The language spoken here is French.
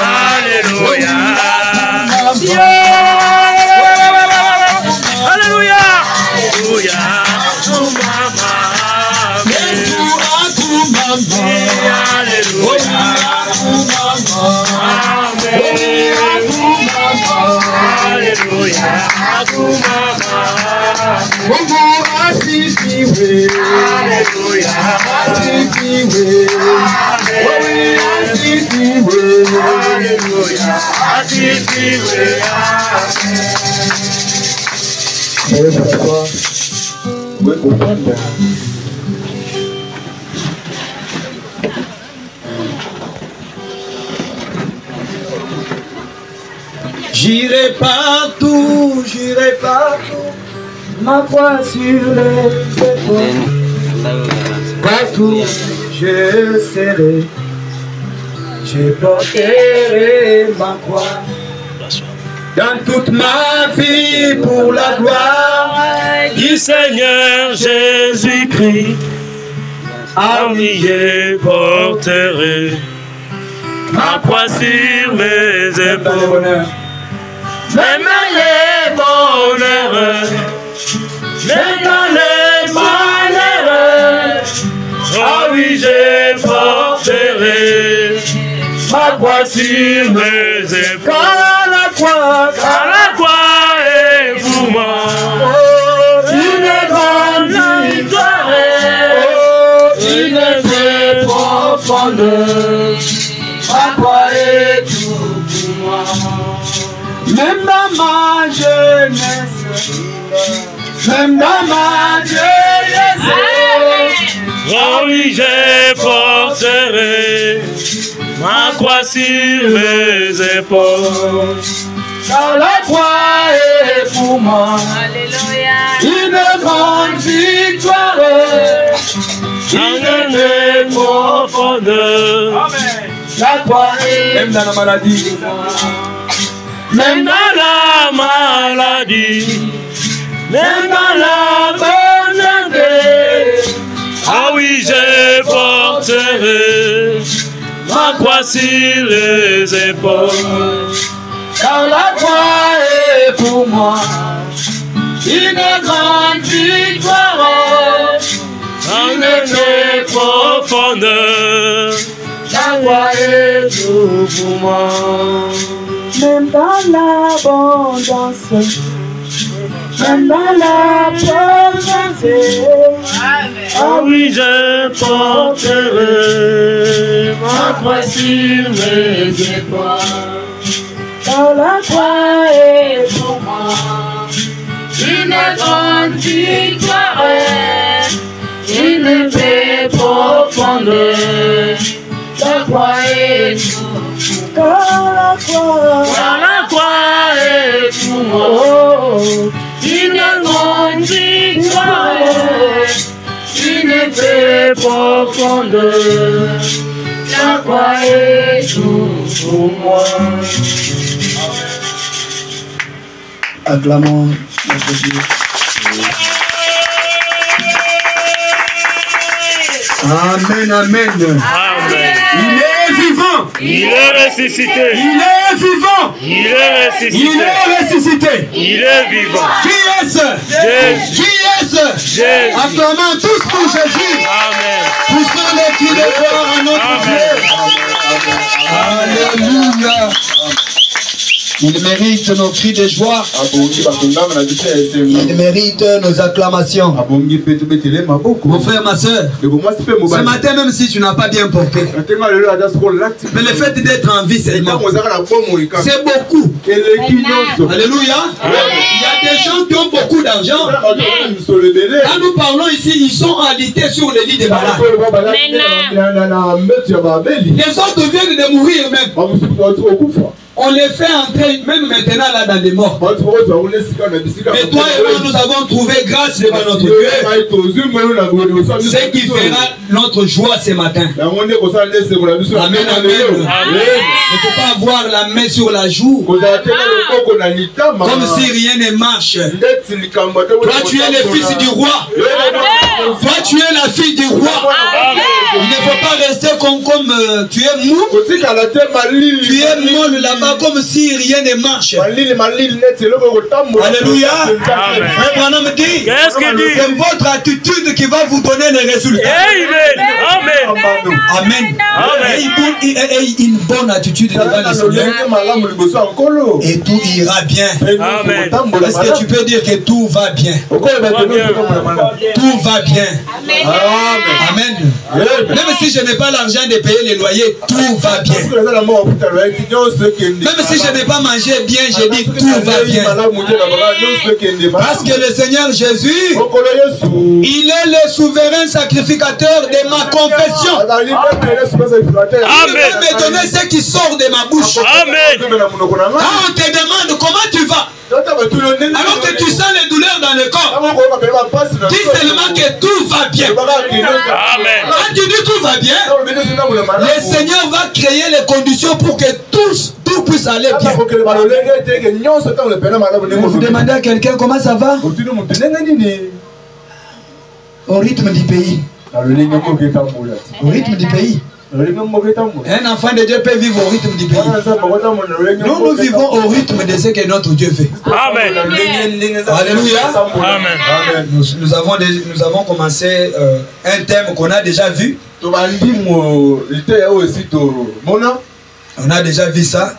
Alléluia. Alléluia. Alléluia. J'irai partout, ma croix sur les épaules. Partout je serai, je porterai ma croix. Dans toute ma vie pour la gloire Du Seigneur Jésus-Christ, à oui, je porterai ma croix sur mes épaules. Même les bonheurs, même dans les malheurs, oh oui, je porterai ma croix sur mes épaules. Car la croix est pour moi une grande victoire, une vraie profondeur. Ma croix est tout pour moi. même dans ma jeunesse, même dans ma jeunesse. Oh oui, je porterai ma croix sur mes épaules. Car la croix est pour moi une grande victoire, une vraie profondeur. La croix est même dans la maladie, même dans la maladie, même dans la bonne santé. Ah oui, je porterai ma croix sur les épaules. car la croix est pour moi une grande victoire, En une profondeur, la croix est tout pour moi. même dans l'abondance, même dans la pauvreté. Ah oui, je porterai ma croix sur mes épaules. Car la croix est pour moi une grande victoire, Une paix profonde, la croix est tout. car La croix est pour moi. Une grande victoire, une paix profonde, la croix est tout pour moi. Acclamons notre Dieu. Amen, amen. Amen. Il est vivant. Il est ressuscité. Il est vivant. Il est ressuscité. Il est ressuscité. Il est vivant. Qui est-ce? Jésus. Qui est-ce? Jésus. Acclamons tous pour Jésus. Amen. Poussons les cris de gloire à notre Dieu. Alléluia. Il mérite nos cris de joie. Il mérite nos acclamations. Mon frère, ma soeur, ce matin, même si tu n'as pas bien porté, mais le fait d'être en vie, c'est beaucoup. Alléluia. Il y a des gens qui ont beaucoup d'argent. Quand nous parlons ici, ils sont alité sur le lit des malades. Les autres viennent de mourir même. On les fait entrer même maintenant là dans les morts. Mais toi et moi, nous avons trouvé grâce devant notre Dieu. Ce qui fera notre joie ce matin. Amen, amen. Ne faut pas avoir la main sur la joue comme si rien ne marche. Toi, tu es le fils du roi. Toi, tu es la fille du roi. Il ne faut pas rester comme tu es mou. Tu es molle là-bas comme si rien ne marche. Alléluia. Amen. Qu'est-ce qu'il dit? C'est votre attitude qui va vous donner les résultats. Amen. Amen. Ayez une bonne attitude devant le Seigneur. Et tout ira bien. Amen. Est-ce que tu peux dire que tout va bien? Tout va bien. Amen. Même si je n'ai pas l'argent de payer les loyers, tout va bien. Même si je n'ai pas mangé bien, je dis tout va bien. Parce que le Seigneur Jésus, il est le souverain sacrificateur de ma confession. Il peut me donner ce qui sort de ma bouche. Amen. Quand on te demande comment tu vas, alors que tu sens les douleurs dans le corps, dis seulement que tout va bien. Amen. Quand tu dis tout va bien, le Seigneur va créer les conditions pour que tout puisse aller bien. Vous demandez à quelqu'un comment ça va? Au rythme du pays. Au rythme du pays. Un enfant de Dieu peut vivre au rythme du pays. Nous vivons au rythme de ce que notre Dieu fait. Amen. Alléluia. Amen. Nous avons commencé un thème qu'on a déjà vu. On a déjà vu ça.